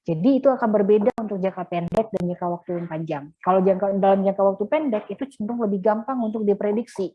Jadi itu akan berbeda untuk jangka pendek dan jangka waktu yang panjang. Kalau dalam jangka waktu pendek itu cenderung lebih gampang untuk diprediksi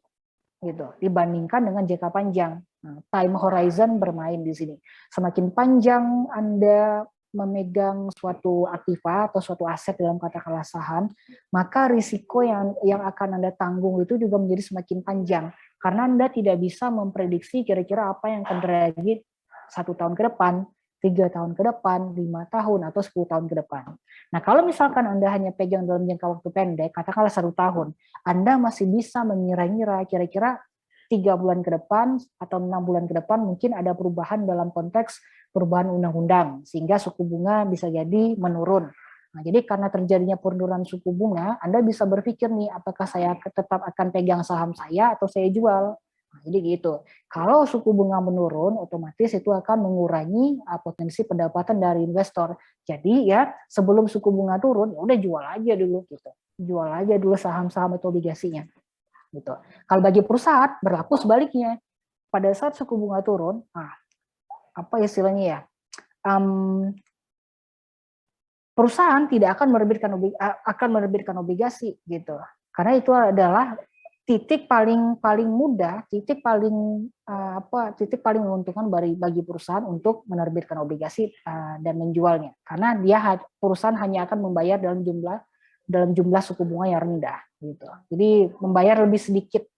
gitu dibandingkan dengan jangka panjang. Nah, time horizon bermain di sini. Semakin panjang Anda memegang suatu aktiva atau suatu aset dalam katakanlah saham, maka risiko yang akan Anda tanggung itu juga menjadi semakin panjang karena Anda tidak bisa memprediksi kira-kira apa yang akan terjadi 1 tahun ke depan, 3 tahun ke depan, 5 tahun atau 10 tahun ke depan. Nah, kalau misalkan Anda hanya pegang dalam jangka waktu pendek, katakanlah 1 tahun, Anda masih bisa mengira-ngira kira-kira 3 bulan ke depan atau 6 bulan ke depan mungkin ada perubahan dalam konteks perubahan undang-undang sehingga suku bunga bisa jadi menurun. Nah, jadi karena terjadinya penurunan suku bunga, Anda bisa berpikir nih apakah saya tetap akan pegang saham saya atau saya jual. Nah, jadi gitu. Kalau suku bunga menurun, otomatis itu akan mengurangi potensi pendapatan dari investor. Jadi ya sebelum suku bunga turun, ya udah jual aja dulu gitu. Jual aja dulu saham-saham atau obligasinya. Gitu. Kalau bagi perusahaan berlaku sebaliknya. Pada saat suku bunga turun, apa istilahnya ya? Perusahaan tidak akan menerbitkan obligasi gitu. Karena itu adalah titik paling mudah, titik paling menguntungkan bagi perusahaan untuk menerbitkan obligasi dan menjualnya. Karena perusahaan hanya akan membayar dalam jumlah suku bunga yang rendah gitu. Jadi membayar lebih sedikit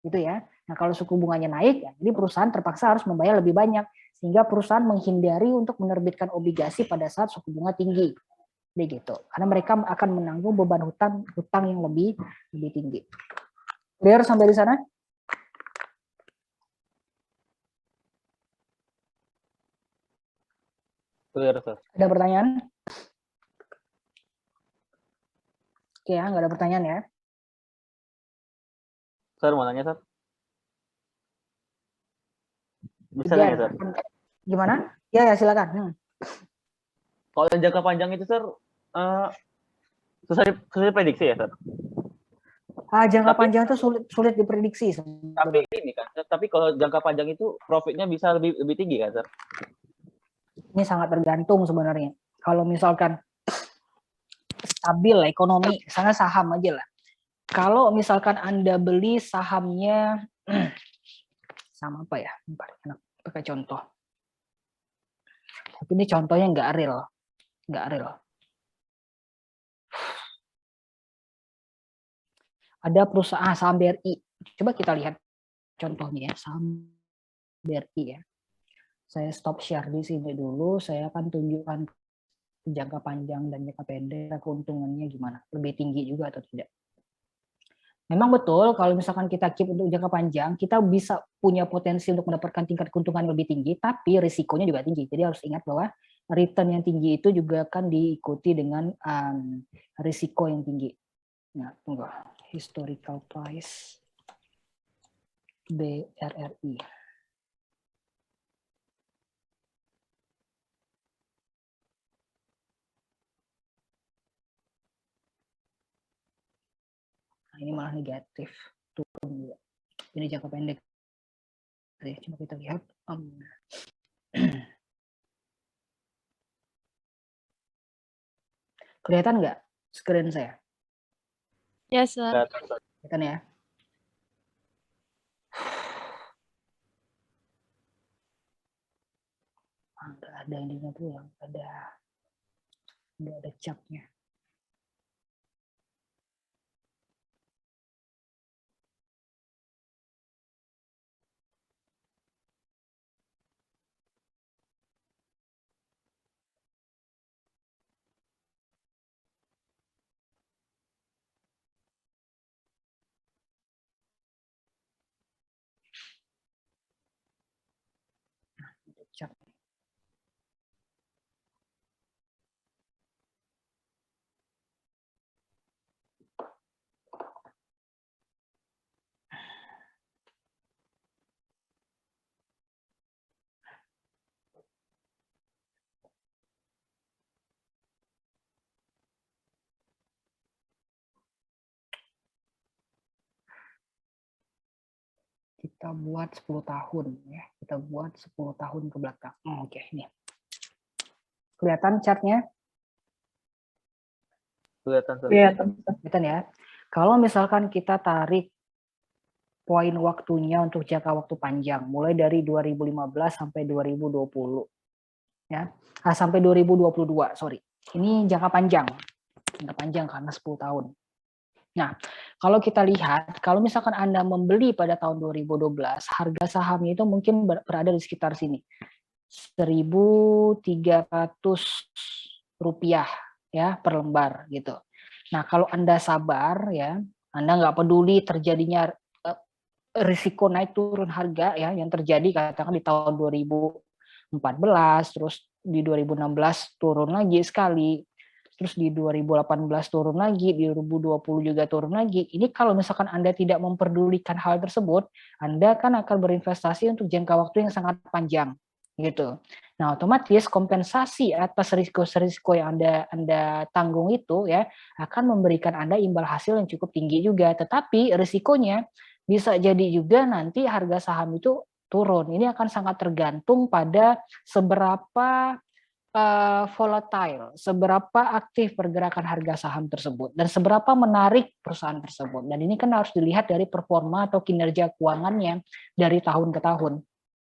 gitu ya. Nah, kalau suku bunganya naik, ya, jadi perusahaan terpaksa harus membayar lebih banyak sehingga perusahaan menghindari untuk menerbitkan obligasi pada saat suku bunga tinggi. Begitu. Karena mereka akan menanggung beban hutang yang lebih tinggi. Clear sampai di sana? Clear, Sir. Ada pertanyaan? Oke ya, nggak ada pertanyaan ya. Sir, mau nanya, Sir? Bisa Again, nanya, Sir? Gimana? Ya, silakan. Kalau yang jangka panjang itu, Sir, susah diprediksi ya, Sir? Jangka panjang itu sulit diprediksi. Tapi ini kan, tapi kalau jangka panjang itu profitnya bisa lebih tinggi kan, Sir? Ini sangat tergantung sebenarnya. Kalau misalkan stabil ekonomi, misalnya saham aja lah. Kalau misalkan Anda beli sahamnya, sama apa ya? Pakai contoh. Tapi ini contohnya nggak real. Ada perusahaan saham BRI. Coba kita lihat contohnya ya, saham BRI ya. Saya stop share di sini dulu, saya akan tunjukkan jangka panjang dan jangka pendek keuntungannya gimana, lebih tinggi juga atau tidak. Memang betul kalau misalkan kita keep untuk jangka panjang, kita bisa punya potensi untuk mendapatkan tingkat keuntungan lebih tinggi, tapi risikonya juga tinggi. Jadi harus ingat bahwa return yang tinggi itu juga akan diikuti dengan risiko yang tinggi. Nah, tunggu. Historical price BRRI. Nah, ini malah negatif, turun juga. Ini jangka pendek. Coba kita lihat. Kelihatan nggak screen saya? Yes, Sir. Kelihatan ya? Nggak ada ininya tuh yang nggak ada capnya. Cap. Kita buat 10 tahun ya. Kita buat 10 tahun ke belakang. Oke, ini. Kelihatan chartnya? Kelihatan. Kelihatan ya. Kalau misalkan kita tarik poin waktunya untuk jangka waktu panjang, mulai dari 2015 sampai 2020, ya, sampai 2022, sorry. Ini jangka panjang karena 10 tahun. Nah, kalau kita lihat, kalau misalkan Anda membeli pada tahun 2012, harga sahamnya itu mungkin berada di sekitar sini, Rp1.300 ya per lembar gitu. Nah, kalau Anda sabar ya, Anda nggak peduli terjadinya risiko naik turun harga ya yang terjadi katakan di tahun 2014, terus di 2016 turun lagi sekali, terus di 2018 turun lagi, di 2020 juga turun lagi. Ini kalau misalkan Anda tidak memperdulikan hal tersebut, Anda kan akan berinvestasi untuk jangka waktu yang sangat panjang gitu. Nah, otomatis kompensasi atas risiko-risiko yang Anda tanggung itu ya akan memberikan Anda imbal hasil yang cukup tinggi juga. Tetapi risikonya bisa jadi juga nanti harga saham itu turun. Ini akan sangat tergantung pada seberapa volatile, seberapa aktif pergerakan harga saham tersebut, dan seberapa menarik perusahaan tersebut. Dan ini kan harus dilihat dari performa atau kinerja keuangannya dari tahun ke tahun.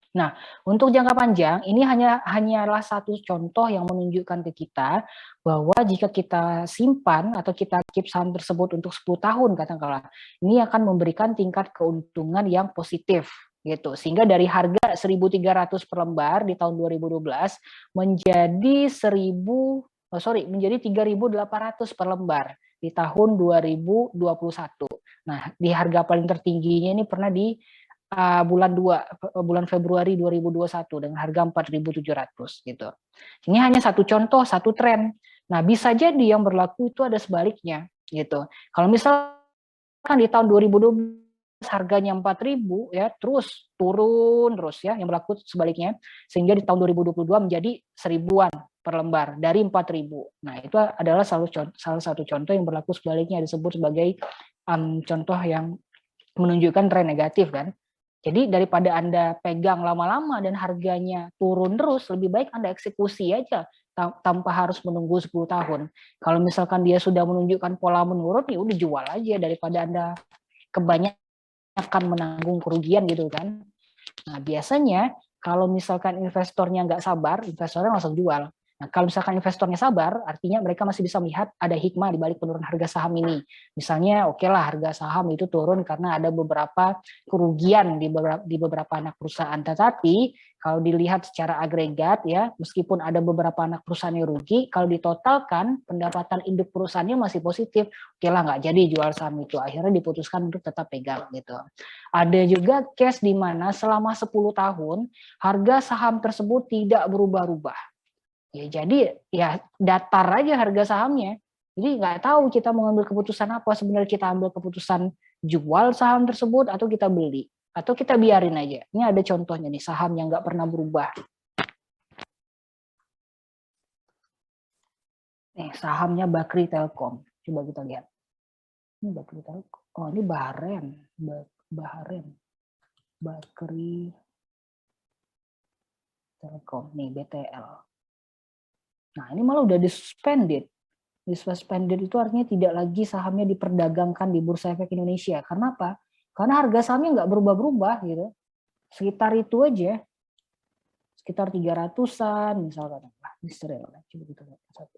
Nah, untuk jangka panjang, ini hanyalah satu contoh yang menunjukkan ke kita bahwa jika kita simpan atau kita keep saham tersebut untuk 10 tahun, katakanlah, ini akan memberikan tingkat keuntungan yang positif gitu. Sehingga dari harga 1.300 per lembar di tahun 2012 menjadi 3.800 per lembar di tahun 2021. Nah, di harga paling tertingginya ini pernah di bulan Februari 2021 dengan harga 4.700 gitu. Ini hanya satu contoh, satu tren. Nah, bisa jadi yang berlaku itu ada sebaliknya gitu. Kalau misalkan di tahun 2012 harganya 4.000 ya, terus turun terus ya, yang berlaku sebaliknya, sehingga di tahun 2022 menjadi 1.000-an per lembar dari 4.000. Nah, itu adalah salah satu contoh yang berlaku sebaliknya, disebut sebagai contoh yang menunjukkan tren negatif kan. Jadi daripada Anda pegang lama-lama dan harganya turun terus, lebih baik Anda eksekusi aja tanpa harus menunggu 10 tahun. Kalau misalkan dia sudah menunjukkan pola menurun, ya udah jual aja daripada Anda kebanyakan menanggung kerugian gitu kan. Nah, biasanya kalau misalkan investornya nggak sabar, investornya langsung jual. Nah, kalau misalkan investornya sabar, artinya mereka masih bisa melihat ada hikmah di balik penurunan harga saham ini. Misalnya, oke lah harga saham itu turun karena ada beberapa kerugian di beberapa anak perusahaan. Tetapi kalau dilihat secara agregat ya, meskipun ada beberapa anak perusahaan yang rugi, kalau ditotalkan pendapatan induk perusahaannya masih positif, oke lah nggak jadi jual saham itu. Akhirnya diputuskan untuk tetap pegang gitu. Ada juga case di mana selama 10 tahun harga saham tersebut tidak berubah-ubah. Ya jadi ya datar aja harga sahamnya. Jadi nggak tahu kita mau ngambil keputusan apa, sebenarnya kita ambil keputusan jual saham tersebut atau kita beli atau kita biarin aja. Ini ada contohnya nih saham yang nggak pernah berubah. Nih sahamnya Bakri Telkom. Coba kita lihat. Ini Bakri Telkom. Oh ini Baharen. Bakri Telkom. Nih BTL. Nah, ini malah udah disuspended. Disuspended itu artinya tidak lagi sahamnya diperdagangkan di Bursa Efek Indonesia. Karena apa? Karena harga sahamnya nggak berubah-berubah gitu. Sekitar itu aja. Sekitar 300-an misalkan. Nah, Israel. Coba kita lihat satu.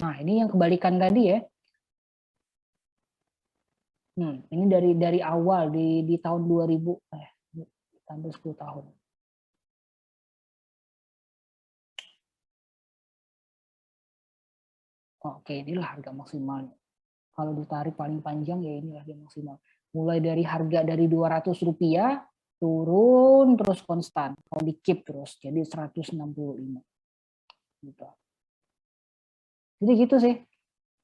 Nah, ini yang kebalikan tadi ya. Ini dari awal di tahun 2000 sampai 10 tahun. Oke, inilah harga maksimalnya. Kalau ditarik paling panjang ya inilah harga maksimal. Mulai dari harga dari Rp200 turun terus konstan. Kalau di keep terus jadi 165. Gitu. Jadi gitu sih.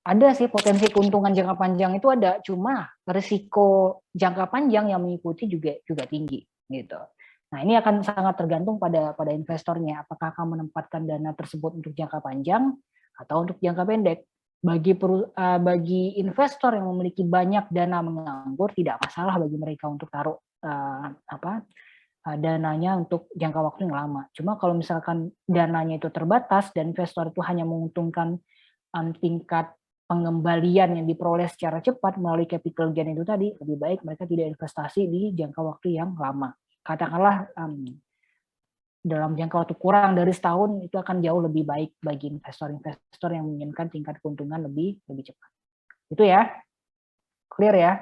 Ada sih potensi keuntungan jangka panjang itu ada, cuma risiko jangka panjang yang mengikuti juga tinggi gitu. Nah, ini akan sangat tergantung pada investornya, apakah akan menempatkan dana tersebut untuk jangka panjang atau untuk jangka pendek. Bagi investor yang memiliki banyak dana menganggur, tidak masalah bagi mereka untuk taruh dananya untuk jangka waktu yang lama. Cuma kalau misalkan dananya itu terbatas dan investor itu hanya menguntungkan tingkat pengembalian yang diperoleh secara cepat melalui capital gain itu tadi, lebih baik mereka tidak investasi di jangka waktu yang lama. Katakanlah dalam jangka waktu kurang dari setahun, itu akan jauh lebih baik bagi investor-investor yang menginginkan tingkat keuntungan lebih cepat. Itu ya, clear ya?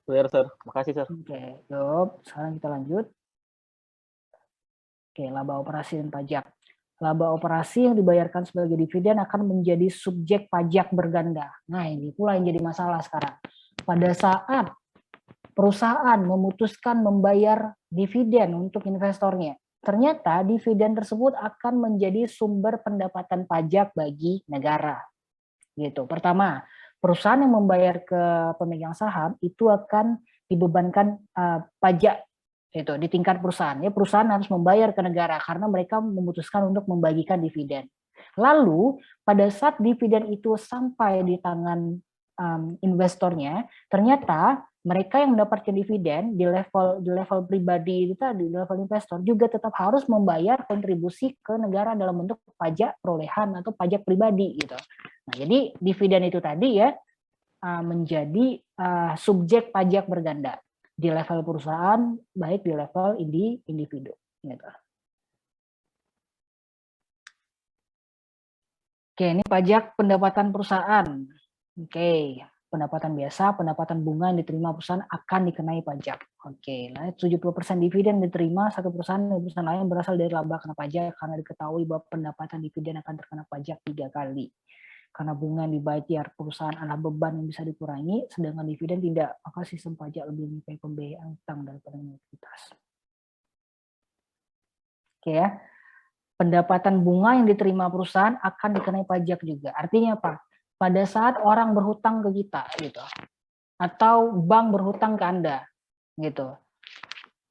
Clear, Sir. Makasih, Sir. Oke, yuk. Sekarang kita lanjut. Oke, laba operasi dan pajak. Laba operasi yang dibayarkan sebagai dividen akan menjadi subjek pajak berganda. Nah, ini pula yang jadi masalah sekarang. Pada saat perusahaan memutuskan membayar dividen untuk investornya, ternyata dividen tersebut akan menjadi sumber pendapatan pajak bagi negara. Gitu. Pertama, perusahaan yang membayar ke pemegang saham itu akan dibebankan pajak itu di tingkat perusahaan. Ya, perusahaan harus membayar ke negara karena mereka memutuskan untuk membagikan dividen. Lalu pada saat dividen itu sampai di tangan investornya, ternyata mereka yang mendapatkan dividen di level pribadi itu tadi, di level investor juga tetap harus membayar kontribusi ke negara dalam bentuk pajak perolehan atau pajak pribadi gitu. Nah, jadi dividen itu tadi ya menjadi subjek pajak berganda di level perusahaan, baik di level individu. Gitu. Oke, ini pajak pendapatan perusahaan. Oke, pendapatan biasa, pendapatan bunga yang diterima perusahaan akan dikenai pajak. Oke, nah 70% dividen diterima satu perusahaan dan perusahaan lain berasal dari laba kena pajak karena diketahui bahwa pendapatan dividen akan terkena pajak 3 kali. Karena bunga yang dibayar perusahaan adalah beban yang bisa dikurangi, sedangkan dividen tidak, maka sistem pajak lebih menikahi pembiayaan utang daripada likuiditas. Oke ya, pendapatan bunga yang diterima perusahaan akan dikenai pajak juga. Artinya apa? Pada saat orang berhutang ke kita, gitu, atau bank berhutang ke Anda, gitu,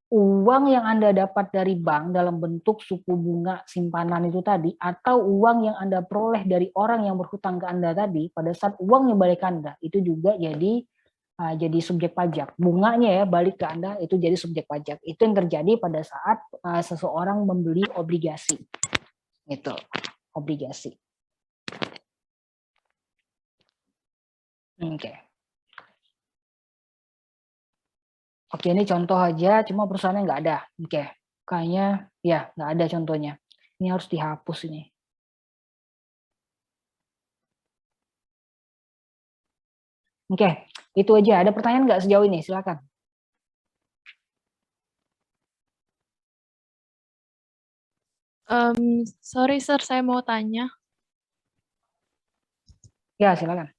uang yang Anda dapat dari bank dalam bentuk suku bunga simpanan itu tadi, atau uang yang Anda peroleh dari orang yang berhutang ke Anda tadi, pada saat uangnya balik ke Anda, itu juga jadi subjek pajak. Bunganya ya balik ke Anda, itu jadi subjek pajak. Itu yang terjadi pada saat seseorang membeli obligasi. Itu, obligasi. Oke. Oke, ini contoh aja, cuma perusahaannya nggak ada. Oke, kayaknya ya nggak ada contohnya. Ini harus dihapus ini. Oke, itu aja. Ada pertanyaan nggak sejauh ini? Silakan. Sorry Sir, saya mau tanya. Ya, silakan.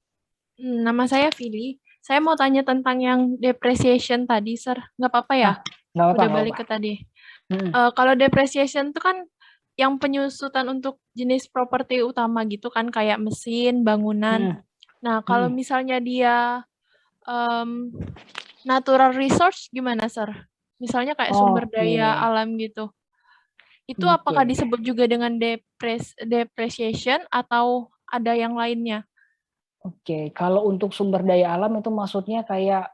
Nama saya Vili. Saya mau tanya tentang yang depreciation tadi, Sir. Nggak apa-apa ya? Nggak apa-apa. Udah balik ke tadi. Kalau depreciation itu kan yang penyusutan untuk jenis properti utama gitu kan, kayak mesin, bangunan. Nah, kalau misalnya dia natural resource gimana, Sir? Misalnya kayak sumber daya alam gitu. Itu apakah disebut juga dengan depreciation atau ada yang lainnya? Oke, kalau untuk sumber daya alam itu maksudnya kayak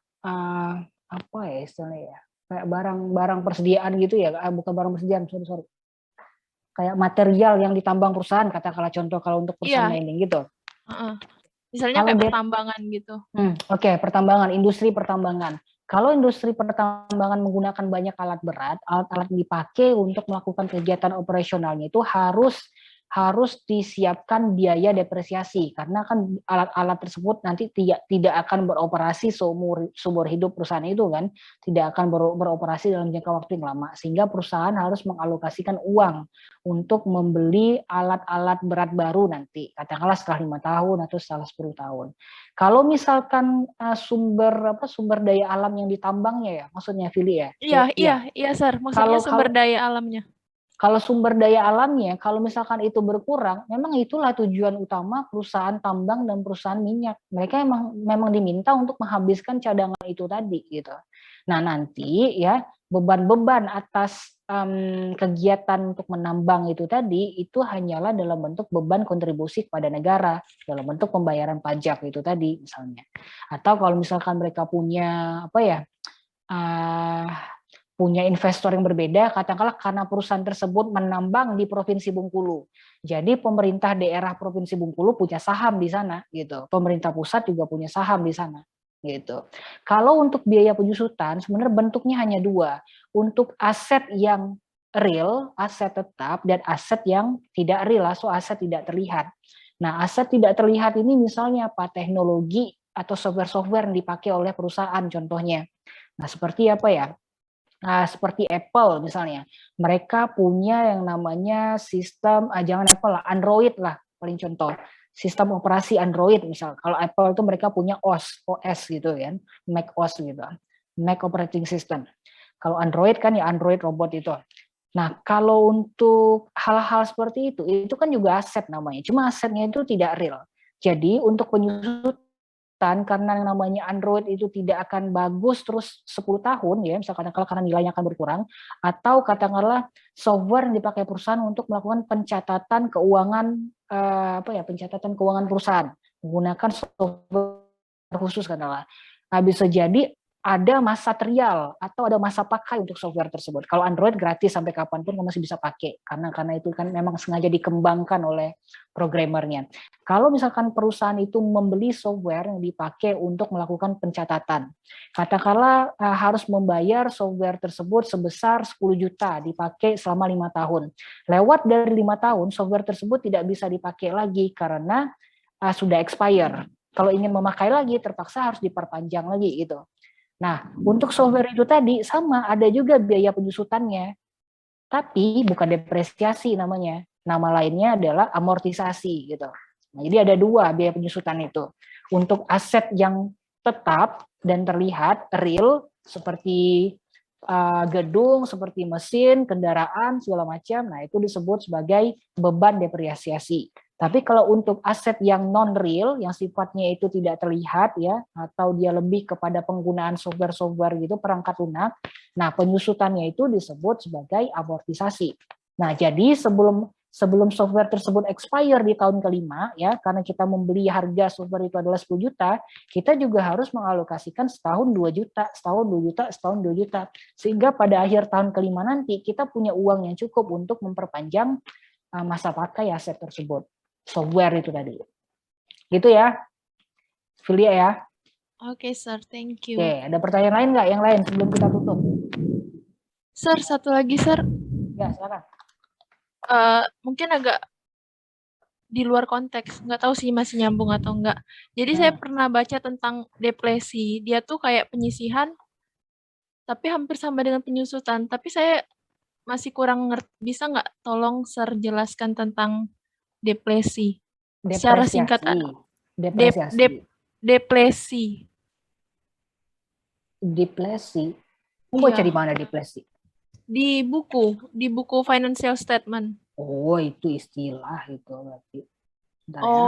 apa ya istilahnya ya? Kayak barang-barang persediaan gitu ya? Bukan barang persediaan, sorry. Kayak material yang ditambang perusahaan, katakanlah contoh kalau untuk perusahaan mining gitu. Misalnya kayak pertambangan gitu. Oke, pertambangan, industri pertambangan. Kalau industri pertambangan menggunakan banyak alat berat, alat-alat dipakai untuk melakukan kegiatan operasionalnya itu harus disiapkan biaya depresiasi karena kan alat-alat tersebut nanti tidak akan beroperasi seumur hidup perusahaan itu kan, tidak akan beroperasi dalam jangka waktu yang lama, sehingga perusahaan harus mengalokasikan uang untuk membeli alat-alat berat baru nanti, katakanlah setelah 5 tahun atau setelah 10 tahun. Kalau misalkan sumber daya alam yang ditambangnya ya, maksudnya Vili ya? Iya, Sir. Maksudnya sumber daya alamnya. Kalau sumber daya alamnya, kalau misalkan itu berkurang, memang itulah tujuan utama perusahaan tambang dan perusahaan minyak. Mereka memang diminta untuk menghabiskan cadangan itu tadi, gitu. Nah nanti ya beban-beban atas kegiatan untuk menambang itu tadi itu hanyalah dalam bentuk beban kontribusi kepada negara, dalam bentuk pembayaran pajak itu tadi misalnya. Atau kalau misalkan mereka punya apa ya? punya investor yang berbeda, katakanlah karena perusahaan tersebut menambang di Provinsi Bengkulu. Jadi pemerintah daerah Provinsi Bengkulu punya saham di sana, gitu. Pemerintah pusat juga punya saham di sana, gitu. Kalau untuk biaya penyusutan, sebenarnya bentuknya hanya dua. Untuk aset yang real, aset tetap, dan aset yang tidak real, atau aset tidak terlihat. Nah, aset tidak terlihat ini misalnya apa? Teknologi atau software-software yang dipakai oleh perusahaan, contohnya. Nah, seperti apa ya? Nah, seperti Apple misalnya, mereka punya yang namanya sistem, jangan Apple lah, Android lah paling contoh, sistem operasi Android misal. Kalau Apple itu mereka punya OS gitu kan, Mac OS gitu, Mac Operating System. Kalau Android kan ya Android robot itu. Nah, kalau untuk hal-hal seperti itu kan juga aset namanya. Cuma asetnya itu tidak real. Jadi untuk penyusutan karena yang namanya Android itu tidak akan bagus terus 10 tahun ya, misalkan karena nilainya akan berkurang, atau katakanlah software yang dipakai perusahaan untuk melakukan pencatatan keuangan pencatatan keuangan perusahaan menggunakan software khusus katakanlah. Nah, bisa jadi ada masa trial atau ada masa pakai untuk software tersebut. Kalau Android gratis sampai kapanpun kamu masih bisa pakai karena itu kan memang sengaja dikembangkan oleh programmernya. Kalau misalkan perusahaan itu membeli software yang dipakai untuk melakukan pencatatan, katakanlah harus membayar software tersebut sebesar 10 juta dipakai selama 5 tahun. Lewat dari 5 tahun, software tersebut tidak bisa dipakai lagi karena sudah expire. Kalau ingin memakai lagi, terpaksa harus diperpanjang lagi gitu. Nah, untuk software itu tadi sama, ada juga biaya penyusutannya, tapi bukan depresiasi namanya. Nama lainnya adalah amortisasi gitu. Nah, jadi ada dua biaya penyusutan itu. Untuk aset yang tetap dan terlihat real seperti gedung, seperti mesin, kendaraan segala macam, nah itu disebut sebagai beban depresiasi. Tapi kalau untuk aset yang non real, yang sifatnya itu tidak terlihat ya, atau dia lebih kepada penggunaan software-software gitu, perangkat lunak, nah penyusutannya itu disebut sebagai amortisasi. Nah, jadi sebelum software tersebut expire di tahun kelima ya, karena kita membeli harga software itu adalah 10 juta, kita juga harus mengalokasikan setahun 2 juta, setahun 2 juta, setahun 2 juta. Sehingga pada akhir tahun kelima nanti kita punya uang yang cukup untuk memperpanjang masa pakai aset tersebut. Software itu tadi. Gitu ya. Filia ya. Oke, Sir. Thank you. Oke, ada pertanyaan lain nggak yang lain sebelum kita tutup? Sir, satu lagi, Sir. Ya, silakan. Mungkin agak di luar konteks, nggak tahu sih masih nyambung atau enggak. Jadi saya pernah baca tentang depresi. Dia tuh kayak penyisihan, tapi hampir sama dengan penyusutan. Tapi saya masih kurang ngerti. Bisa nggak tolong Sir jelaskan tentang depresi? Secara singkat, Depresiasi. depresi. Depresi. Kamu baca di mana depresi? Di buku financial statement. Oh, itu istilah itu berarti. Bentar ya.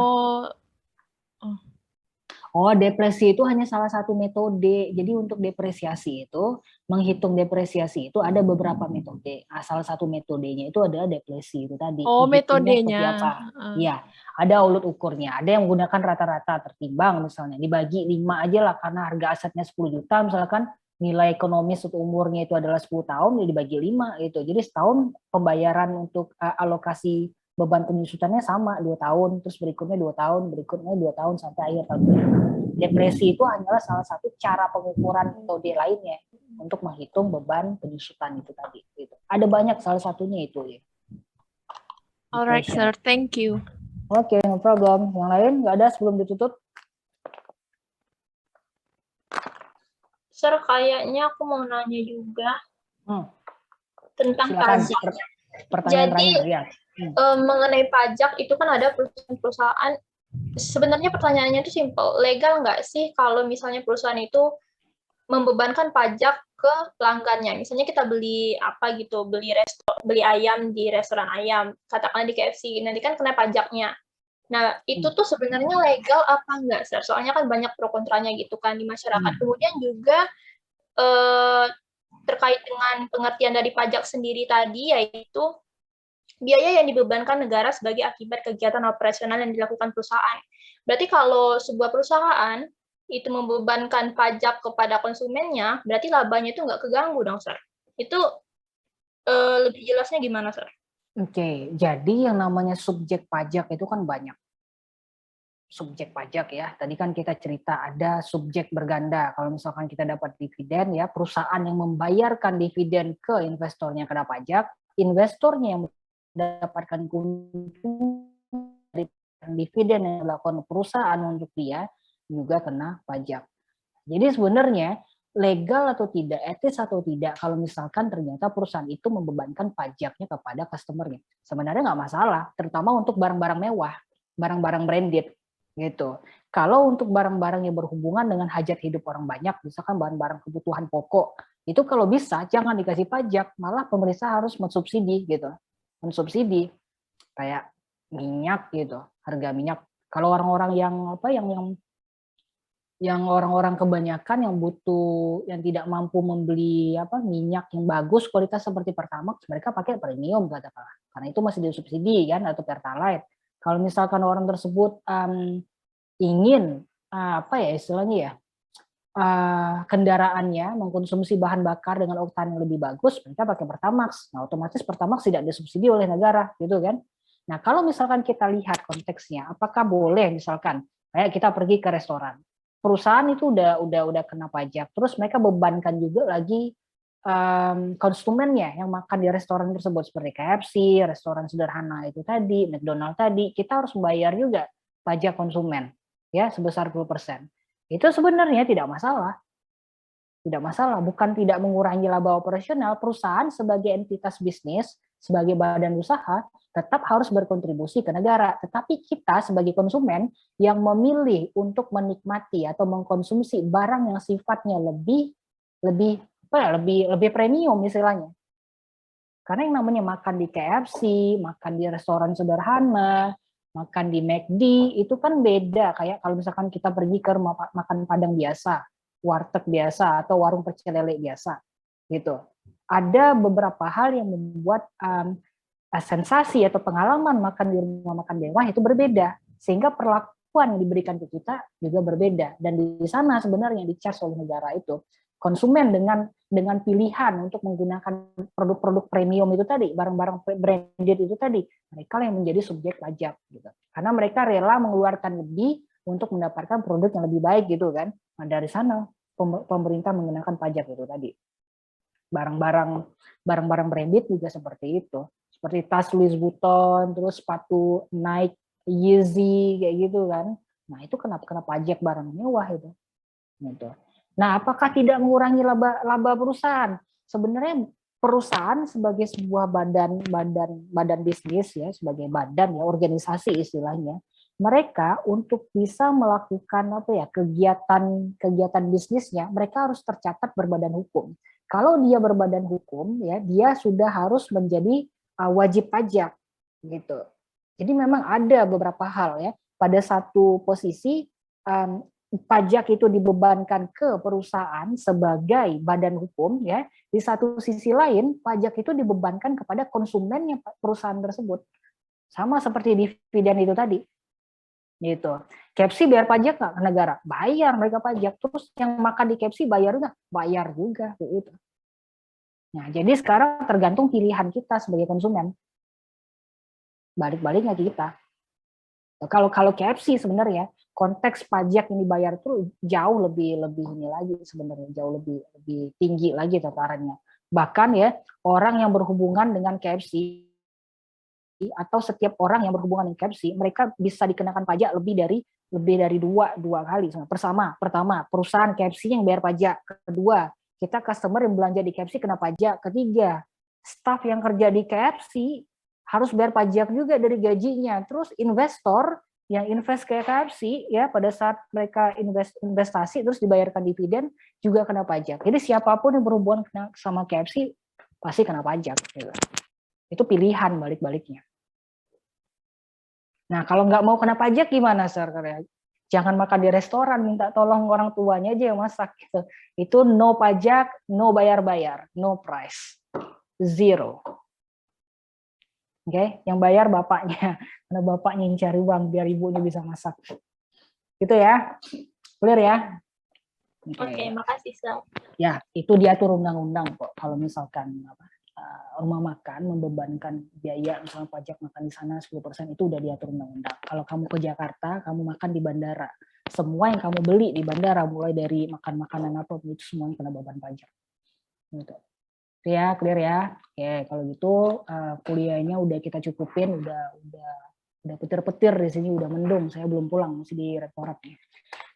Oh, depresi itu hanya salah satu metode. Jadi untuk depresiasi itu, menghitung depresiasi itu ada beberapa metode. Nah, salah satu metodenya itu adalah depresi itu tadi. Oh, metodenya. Iya, ada ulut ukurnya. Ada yang menggunakan rata-rata tertimbang misalnya. Dibagi 5 aja lah karena harga asetnya 10 juta misalkan nilai ekonomis untuk umurnya itu adalah 10 tahun, jadi dibagi 5 gitu. Jadi setahun pembayaran untuk alokasi beban penyusutannya sama 2 tahun, terus berikutnya 2 tahun, berikutnya 2 tahun sampai akhir tahun. Depresi itu hanyalah salah satu cara pengukuran metode lainnya untuk menghitung beban penyusutan itu tadi. Gitu. Ada banyak, salah satunya itu ya. Alright, Sir, thank you. Oke, no problem. Yang lain nggak ada sebelum ditutup? Sir, kayaknya aku mau nanya juga tentang silakan, pajak. Pertanyaan terakhir ya. Mengenai pajak itu kan ada perusahaan-perusahaan. Sebenarnya pertanyaannya itu simpel. Legal nggak sih kalau misalnya perusahaan itu membebankan pajak ke pelanggannya? Misalnya kita beli apa gitu, beli ayam di restoran ayam, katakanlah di KFC, nanti kan kena pajaknya. Nah, itu tuh sebenarnya legal apa enggak, Sir? Soalnya kan banyak pro kontranya gitu kan di masyarakat. Kemudian juga terkait dengan pengertian dari pajak sendiri tadi, yaitu biaya yang dibebankan negara sebagai akibat kegiatan operasional yang dilakukan perusahaan. Berarti kalau sebuah perusahaan itu membebankan pajak kepada konsumennya, berarti labanya itu nggak keganggu dong, Sir? Itu lebih jelasnya gimana, Sir? Oke, jadi yang namanya subjek pajak itu kan banyak. Subjek pajak ya, tadi kan kita cerita ada subjek berganda. Kalau misalkan kita dapat dividen ya, perusahaan yang membayarkan dividen ke investornya kena pajak, investornya yang mendapatkan keuntungan dari dividen yang dilakukan perusahaan untuk dia juga kena pajak. Jadi sebenarnya legal atau tidak, etis atau tidak, kalau misalkan ternyata perusahaan itu membebankan pajaknya kepada customer-nya. Sebenarnya nggak masalah, terutama untuk barang-barang mewah, barang-barang branded gitu. Kalau untuk barang-barang yang berhubungan dengan hajat hidup orang banyak, misalkan barang-barang kebutuhan pokok, itu kalau bisa jangan dikasih pajak, malah pemerintah harus mensubsidi gitu, mensubsidi kayak minyak gitu, harga minyak. Kalau orang-orang yang apa yang orang-orang kebanyakan yang butuh, yang tidak mampu membeli apa minyak yang bagus kualitas seperti Pertamax, mereka pakai premium katakanlah, karena itu masih disubsidi kan, atau Pertalite. Kalau misalkan orang tersebut ingin apa ya istilahnya ya, kendaraannya mengkonsumsi bahan bakar dengan oktan yang lebih bagus, mereka pakai Pertamax. Nah, otomatis Pertamax tidak disubsidi oleh negara, gitu kan? Nah, kalau misalkan kita lihat konteksnya, apakah boleh misalkan kayak kita pergi ke restoran, perusahaan itu udah kena pajak, terus mereka bebankan juga lagi konsumennya yang makan di restoran tersebut seperti KFC, restoran sederhana itu tadi, McDonald tadi, kita harus membayar juga pajak konsumen ya sebesar 10%. Itu sebenarnya tidak masalah. Tidak masalah, bukan tidak mengurangi laba operasional, perusahaan sebagai entitas bisnis, sebagai badan usaha, tetap harus berkontribusi ke negara. Tetapi kita sebagai konsumen yang memilih untuk menikmati atau mengkonsumsi barang yang sifatnya lebih premium istilahnya. Karena yang namanya makan di KFC, makan di restoran sederhana, makan di McD, itu kan beda. Kayak kalau misalkan kita pergi ke rumah makan Padang biasa, warteg biasa, atau warung pecel lele biasa. Gitu. Ada beberapa hal yang membuat sensasi atau pengalaman makan di rumah makan mewah itu berbeda. Sehingga perlakuan yang diberikan ke kita juga berbeda. Dan di sana sebenarnya yang dicas oleh negara itu, konsumen dengan pilihan untuk menggunakan produk-produk premium itu tadi, barang-barang branded itu tadi, mereka yang menjadi subjek pajak gitu. Karena mereka rela mengeluarkan lebih untuk mendapatkan produk yang lebih baik gitu kan. Nah, dari sana pemerintah menggunakan pajak itu tadi. Barang-barang branded juga seperti itu. Seperti tas Louis Vuitton, terus sepatu Nike, Yeezy kayak gitu kan. Nah, itu kena pajak barang mewah itu. Gitu. Nah, apakah tidak mengurangi laba perusahaan? Sebenarnya perusahaan sebagai sebuah badan bisnis ya, sebagai badan ya, organisasi istilahnya, mereka untuk bisa melakukan apa ya kegiatan bisnisnya, mereka harus tercatat berbadan hukum. Kalau dia berbadan hukum ya, dia sudah harus menjadi wajib pajak gitu. Jadi memang ada beberapa hal ya, pada satu posisi pajak itu dibebankan ke perusahaan sebagai badan hukum ya, di satu sisi lain pajak itu dibebankan kepada konsumennya perusahaan tersebut, sama seperti dividen itu tadi gitu. KFC bayar pajak nggak ke negara? Bayar mereka pajak. Terus yang makan di KFC bayar nggak? Bayar juga gitu. Nah, jadi sekarang tergantung pilihan kita sebagai konsumen, balik-baliknya kita. Kalau KFC sebenarnya konteks pajak yang dibayar itu jauh lebih ini lagi sebenarnya, jauh lebih tinggi lagi tatarannya. Bahkan ya orang yang berhubungan dengan KFC atau setiap orang yang berhubungan dengan KFC, mereka bisa dikenakan pajak lebih dari dua kali. Pertama, perusahaan KFC yang bayar pajak. Kedua, kita customer yang belanja di KFC kena pajak. Ketiga, staff yang kerja di KFC harus bayar pajak juga dari gajinya. Terus investor yang invest ke KFC ya, pada saat mereka investasi terus dibayarkan dividen juga kena pajak. Jadi siapapun yang berhubungan sama KFC pasti kena pajak gitu. Itu pilihan balik-baliknya. Nah, kalau nggak mau kena pajak gimana, Sir? Jangan makan di restoran, minta tolong orang tuanya aja yang masak gitu. Itu no pajak, no bayar-bayar, no price. Zero. Oke, yang bayar bapaknya, karena bapaknya yang cari uang biar ibunya bisa masak. Gitu ya. Clear ya? Oke, makasih, Sal. Ya, itu diatur undang-undang kok. Kalau misalkan rumah makan membebankan biaya misalnya pajak makan di sana 10% itu udah diatur undang-undang. Kalau kamu ke Jakarta, kamu makan di bandara. Semua yang kamu beli di bandara, mulai dari makan makanan apa itu semuanya kena beban pajak. Gitu. Itu ya, clear ya. Oke, kalau gitu kuliahnya udah kita cukupin, udah petir-petir di sini, udah mendung. Saya belum pulang, masih di rektorat nih.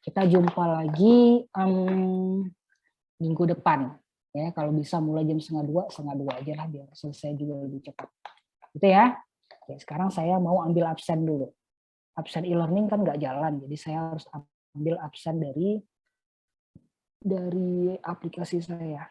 Kita jumpa lagi minggu depan. Ya, kalau bisa mulai jam 1:30 aja lah biar selesai juga lebih cepat. Gitu ya. Oke, sekarang saya mau ambil absen dulu. Absen e-learning kan nggak jalan, jadi saya harus ambil absen dari aplikasi saya.